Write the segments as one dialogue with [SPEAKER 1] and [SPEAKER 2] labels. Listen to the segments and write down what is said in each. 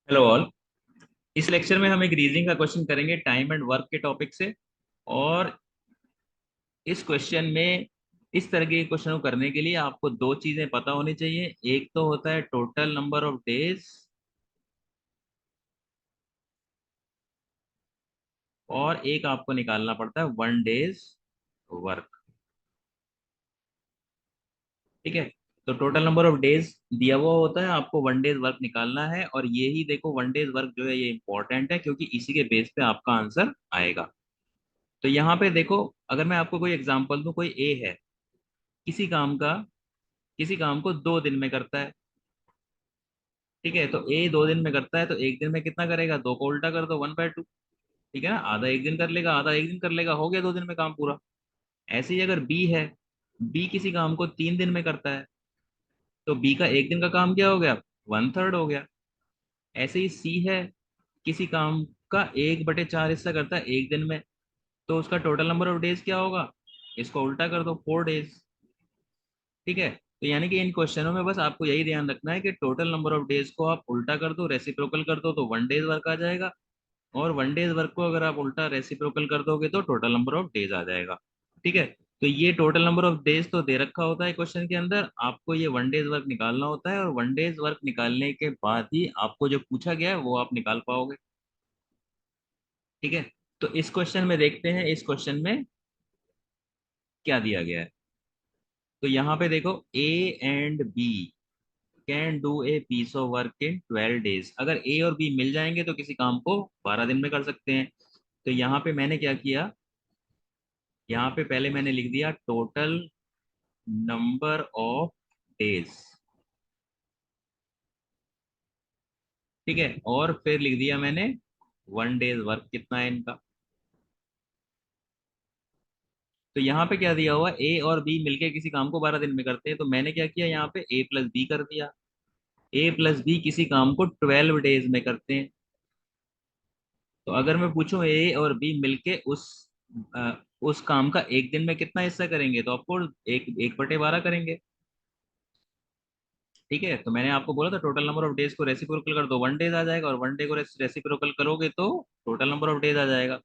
[SPEAKER 1] Hello all. इस lecture में हम एक रीजनिंग का क्वेश्चन करेंगे टाइम एंड वर्क के टॉपिक से। और इस क्वेश्चन में इस तरह के क्वेश्चन को करने के लिए आपको दो चीजें पता होनी चाहिए। एक तो होता है टोटल नंबर ऑफ डेज, और एक आपको निकालना पड़ता है वन डेज वर्क। ठीक है। तो टोटल नंबर ऑफ डेज दिया हुआ होता है, आपको वन डेज वर्क निकालना है। और ये ही देखो, वन डेज वर्क जो है ये इंपॉर्टेंट है क्योंकि इसी के बेस पे आपका आंसर आएगा। तो यहाँ पे देखो, अगर मैं आपको कोई एग्जांपल दूं, कोई ए है, किसी काम का किसी काम को 2 दिन में करता है। ठीक है, तो ए 2 दिन में करता है, तो एक दिन में कितना करेगा? दो को उल्टा कर दो, 1/2। ठीक है ना, आधा एक दिन कर लेगा, आधा एक दिन कर लेगा, हो गया 2 दिन में काम पूरा। ऐसे ही अगर बी है, बी किसी काम को 3 दिन में करता है, तो बी का एक दिन का काम क्या हो गया? 1/3 हो गया। ऐसे ही सी है, किसी काम का 1/4 हिस्सा करता है एक दिन में, तो उसका टोटल नंबर ऑफ डेज क्या होगा? इसको उल्टा कर दो, 4 डेज। ठीक है। तो यानी कि इन क्वेश्चनों में बस आपको यही ध्यान रखना है कि टोटल नंबर ऑफ डेज को आप उल्टा कर दो, रेसिप्रोकल कर दो, तो वन डेज वर्क आ जाएगा। और वन डेज वर्क को अगर आप उल्टा रेसिप्रोकल कर दोगे तो टोटल नंबर ऑफ डेज आ जाएगा। ठीक है। तो ये टोटल नंबर ऑफ डेज तो दे रखा होता है क्वेश्चन के अंदर, आपको ये वन डेज वर्क निकालना होता है, और वन डेज वर्क निकालने के बाद ही आपको जो पूछा गया है वो आप निकाल पाओगे। ठीक है। तो इस क्वेश्चन में देखते हैं, इस क्वेश्चन में क्या दिया गया है। तो यहाँ पे देखो, A and B can do a piece of work in 12 days. अगर ए और बी मिल जाएंगे तो किसी काम को 12 दिन में कर सकते हैं। तो यहाँ पे मैंने क्या किया, यहाँ पे पहले मैंने लिख दिया टोटल नंबर ऑफ डेज। ठीक है, और फिर लिख दिया मैंने वन डेज वर्क कितना है इनका। तो यहाँ पे क्या दिया हुआ, ए और बी मिलके किसी काम को 12 दिन में करते हैं, तो मैंने क्या किया, यहाँ पे ए प्लस बी कर दिया। ए प्लस बी किसी काम को 12 डेज में करते हैं। तो अगर मैं पूछूं ए और बी मिलके अ, उस काम का एक दिन में कितना हिस्सा करेंगे, तो ऑफकोर्स 1/12 करेंगे। ठीक है। तो मैंने आपको बोला था टोटल नंबर ऑफ डेज को रेसिप्रोकल कर दो, वन डेज आ जाएगा, और वन डे को रेसिप्रोकल करोगे तो टोटल नंबर ऑफ डेज आ जाएगा।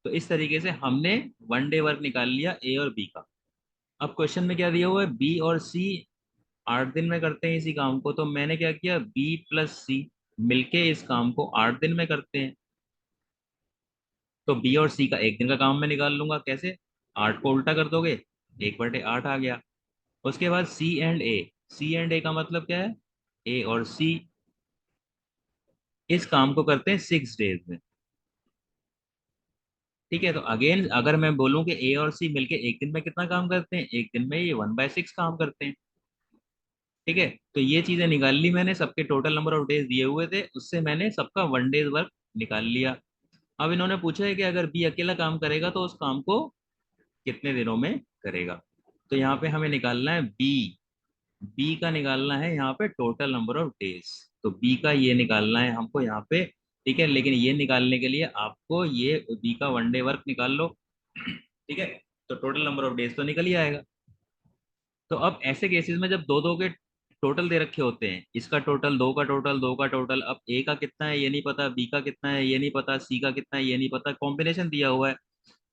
[SPEAKER 1] तो इस तरीके से हमने वन डे वर्क निकाल लिया ए और बी का। अब क्वेश्चन में क्या दिया हुआ है, बी और सी 8 दिन में करते हैं इसी काम को, तो मैंने क्या किया, बी प्लस सी मिलके इस काम को 8 दिन में करते हैं। तो बी और सी का एक दिन का काम मैं निकाल लूंगा, कैसे? 8 को उल्टा कर दोगे, 1/8 आ गया। उसके बाद सी एंड ए, सी एंड ए का मतलब क्या है, ए और सी इस काम को करते हैं 6 डेज में। ठीक है। तो अगेन अगर मैं बोलूं कि ए और सी मिलके एक दिन में कितना काम करते हैं, एक दिन में ये 1/6 काम करते हैं। ठीक है। तो ये चीजें निकाल ली मैंने, सबके टोटल नंबर ऑफ डेज दिए हुए थे, उससे मैंने सबका वन डेज वर्क निकाल लिया। अब इन्होंने पूछा है कि अगर बी अकेला काम करेगा तो उस काम को कितने दिनों में करेगा। तो यहाँ पे हमें निकालना है बी, बी का निकालना है यहाँ पे टोटल नंबर ऑफ डेज। तो बी का ये निकालना है हमको यहाँ पे। ठीक है, लेकिन ये निकालने के लिए आपको ये बी का वन डे वर्क निकाल लो। ठीक है। तो टोटल नंबर ऑफ डेज तो निकल ही आएगा। तो अब ऐसे केसेस में जब दो दो के टोटल दे रखे होते हैं, इसका टोटल, दो का टोटल, दो का टोटल, अब ए का कितना है ये नहीं पता, बी का कितना है ये नहीं पता, सी का कितना है ये नहीं पता, कॉम्बिनेशन दिया हुआ है।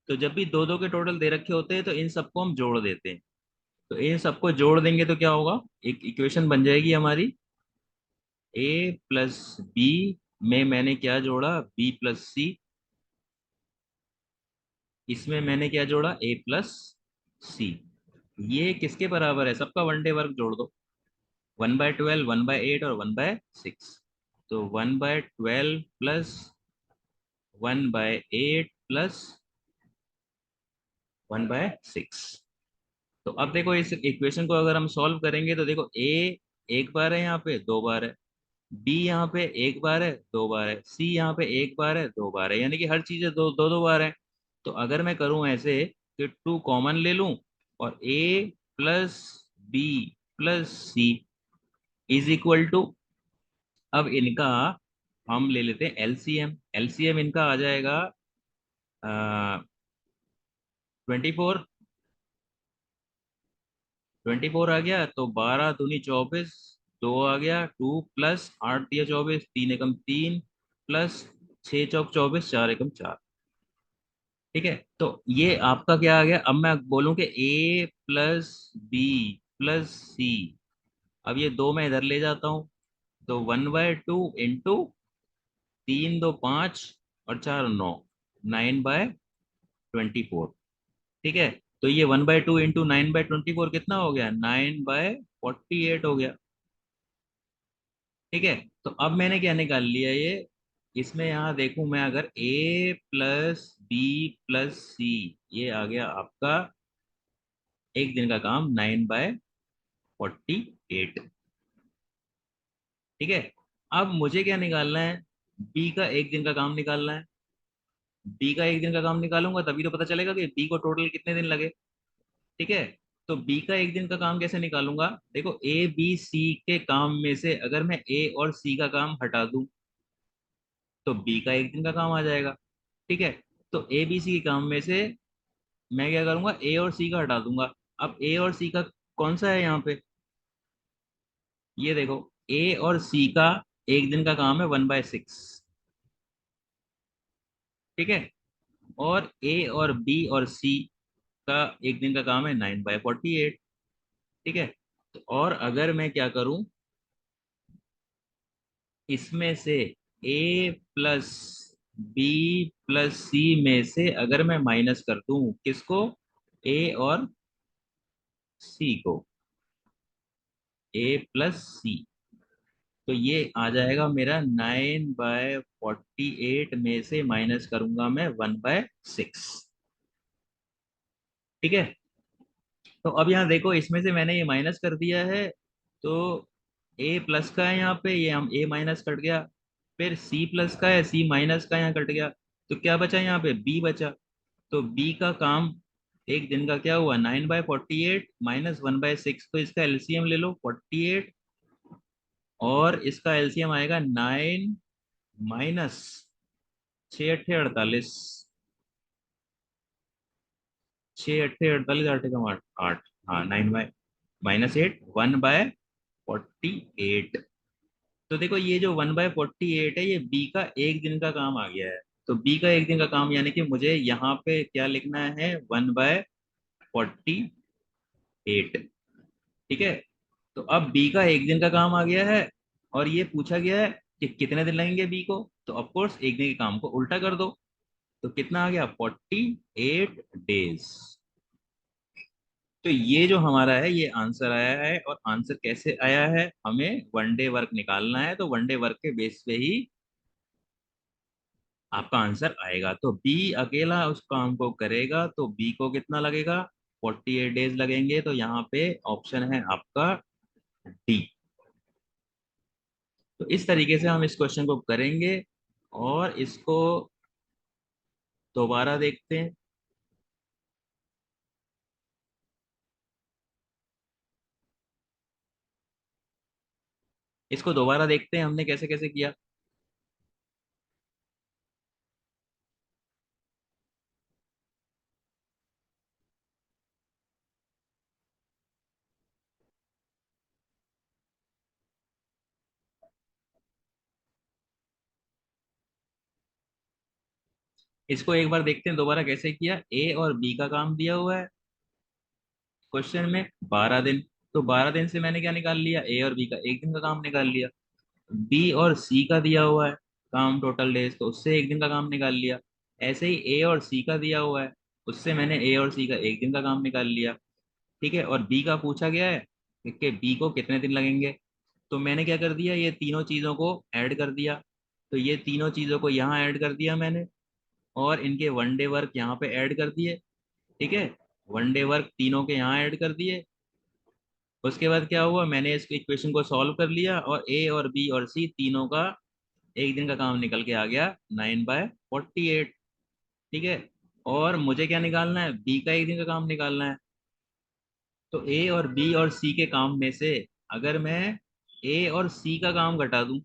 [SPEAKER 1] तो जब भी दो दो के टोटल दे रखे होते हैं तो इन सबको हम जोड़ देते हैं। तो इन सबको जोड़ देंगे तो क्या होगा, एक इक्वेशन बन जाएगी हमारी। ए प्लस बी में मैंने क्या जोड़ा, बी प्लस सी। इसमें मैंने क्या जोड़ा, ए प्लस सी। ये किसके बराबर है, सबका वन डे वर्क जोड़ दो। 1/12, 1/8 और 1/6। तो 1/12 प्लस 1/8 प्लस 1/6। तो अब देखो, इस इक्वेशन को अगर हम सॉल्व करेंगे तो देखो, ए एक बार है, यहाँ पे 2 बार है, बी यहाँ पे एक बार है, 2 बार है, सी यहाँ पे एक बार है, 2 बार है, यानी कि हर चीज दो दो दो बार है। तो अगर मैं करूं ऐसे कि टू कॉमन ले लूं, और A plus B plus C is equal to, अब इनका हम ले लेते हैं एलसीएम। एलसीएम इनका आ जाएगा 24। 24 आ गया, तो 12 दूनी 24, दो आ गया, टू प्लस आठ दिया 24, तीन एकम तीन, प्लस छः चौक 24, चार एकम चार। ठीक है, तो ये आपका क्या आ गया। अब मैं बोलूं कि ए प्लस बी प्लस सी, अब ये दो मैं इधर ले जाता हूँ, तो 1/2 इंटू तीन दो पाँच और चार नौ, 9/24। ठीक है, तो ये 1/2 इंटू 9/24 कितना हो गया, 9/48 हो गया। ठीक है, तो अब मैंने क्या निकाल लिया ये, इसमें यहाँ देखूं मैं, अगर a प्लस बी प्लस सी, ये आ गया आपका एक दिन का काम 9/48। ठीक है, अब मुझे क्या निकालना है, b का एक दिन का काम निकालना है। b का एक दिन का काम निकालूंगा तभी तो पता चलेगा कि b को टोटल कितने दिन लगे। ठीक है, तो b का एक दिन का काम कैसे निकालूंगा, देखो a b c के काम में से अगर मैं a और c का काम हटा दूं तो b का एक दिन का काम आ जाएगा। ठीक है, तो ए बी सी के काम में से मैं क्या करूंगा, ए और सी का हटा दूंगा। अब ए और सी का कौन सा है यहाँ पे, ये देखो, ए और सी का एक दिन का काम है 1/6। ठीक है, और ए और बी और सी का एक दिन का काम है 9/48। ठीक है, तो और अगर मैं क्या करूं, इसमें से ए प्लस बी प्लस सी में से अगर मैं माइनस कर दूं किसको, ए और सी को, ए प्लस सी, तो ये आ जाएगा मेरा 9/48 में से माइनस करूंगा मैं 1/6। ठीक है, तो अब यहाँ देखो, इसमें से मैंने ये माइनस कर दिया है, तो ए प्लस का है यहाँ पे, ये हम ए माइनस कट गया, फिर सी प्लस का है, सी माइनस का यहाँ कट गया, तो क्या बचा यहाँ पे, बी बचा। तो बी का काम एक दिन का क्या हुआ, 9/48 माइनस 1/6, तो इसका एलसीएम ले लो 48, और इसका एलसीएम आएगा 9 माइनस 6 अट्ठे 48, 6 अट्ठे 48, आठ एकम आठ आठ, हाँ 9/8, 1/48। तो देखो ये जो 1/48 है, ये बी का एक दिन का काम आ गया है। तो बी का एक दिन का काम यानी कि मुझे यहाँ पे क्या लिखना है, 1/48। ठीक है, तो अब बी का एक दिन का काम आ गया है, और ये पूछा गया है कि कितने दिन लगेंगे बी को, तो ऑफ कोर्स एक दिन के काम को उल्टा कर दो, तो कितना आ गया, 48 डेज। तो ये जो हमारा है ये आंसर आया है, और आंसर कैसे आया है, हमें वन डे वर्क निकालना है, तो वन डे वर्क के बेस पे ही आपका आंसर आएगा। तो बी अकेला उस काम को करेगा तो बी को कितना लगेगा, 48 डेज लगेंगे, तो यहाँ पे ऑप्शन है आपका डी। तो इस तरीके से हम इस क्वेश्चन को करेंगे, और इसको दोबारा देखते हैं। इसको दोबारा देखते हैं हमने कैसे कैसे किया। इसको एक बार देखते हैं दोबारा कैसे किया। ए और बी का काम दिया हुआ है क्वेश्चन में 12 दिन, तो 12 दिन से मैंने क्या निकाल लिया, ए और बी का एक दिन का काम निकाल लिया। बी और सी का दिया हुआ है काम टोटल डेज, तो उससे एक दिन का काम निकाल लिया। ऐसे ही ए और सी का दिया हुआ है, उससे मैंने ए और सी का एक दिन का काम निकाल लिया। ठीक है, और बी का पूछा गया है कि बी को कितने दिन लगेंगे, तो मैंने क्या कर दिया, ये तीनों चीज़ों को ऐड कर दिया। तो ये तीनों चीज़ों को यहाँ ऐड कर दिया मैंने, और इनके वन डे वर्क यहाँ पे ऐड कर दिए। ठीक है, वन डे वर्क तीनों के यहाँ ऐड कर दिए। उसके बाद क्या हुआ, मैंने इस इक्वेशन को सॉल्व कर लिया, और ए और बी और सी तीनों का एक दिन का काम निकल के आ गया 9/48। ठीक है, और मुझे क्या निकालना है, बी का एक दिन का काम निकालना है। तो ए और बी और सी के काम में से अगर मैं ए और सी का काम घटा दूं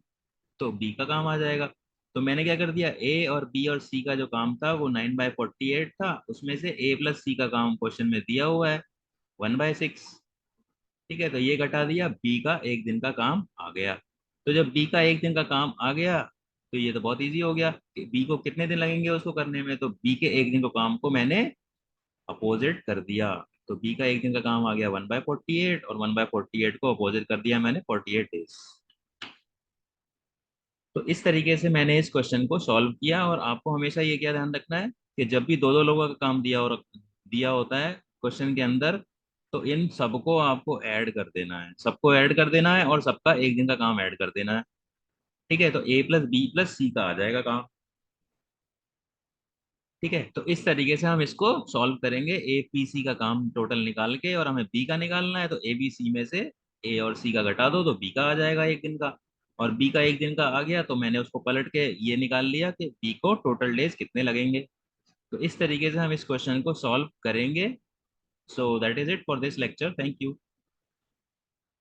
[SPEAKER 1] तो बी का काम आ जाएगा। तो मैंने क्या कर दिया, ए और बी और सी का जो काम था वो 9/48 था, उसमें से ए प्लस सी का काम क्वेश्चन में दिया हुआ है 1/6। ठीक है, तो ये घटा दिया, बी का एक दिन का काम आ गया। तो जब बी का एक दिन का काम आ गया, तो ये तो बहुत इजी हो गया कि बी को कितने दिन लगेंगे उसको करने में, तो बी के एक दिन के काम को मैंने अपोजिट कर दिया। तो बी का एक दिन का काम आ गया 1/48, और 1/48 को अपोजिट कर दिया मैंने 48 डेज। तो इस तरीके से मैंने इस क्वेश्चन को सॉल्व किया। और आपको हमेशा ये क्या ध्यान रखना है कि जब भी दो दो लोगों का काम दिया होता है क्वेश्चन के अंदर, तो इन सबको आपको ऐड कर देना है, सबको ऐड कर देना है, और सबका एक दिन का काम ऐड कर देना है। ठीक है, तो A+B+C का आ जाएगा काम। ठीक है, तो इस तरीके से हम इसको सॉल्व करेंगे, A P C का काम टोटल निकाल के, और हमें B का निकालना है, तो A B C में से A और C का घटा दो तो B का आ जाएगा एक दिन का। और B का एक दिन का आ गया तो मैंने उसको पलट के ये निकाल लिया कि B को टोटल डेज कितने लगेंगे। तो इस तरीके से हम इस क्वेश्चन को सॉल्व करेंगे। So that is it for this lecture, thank you.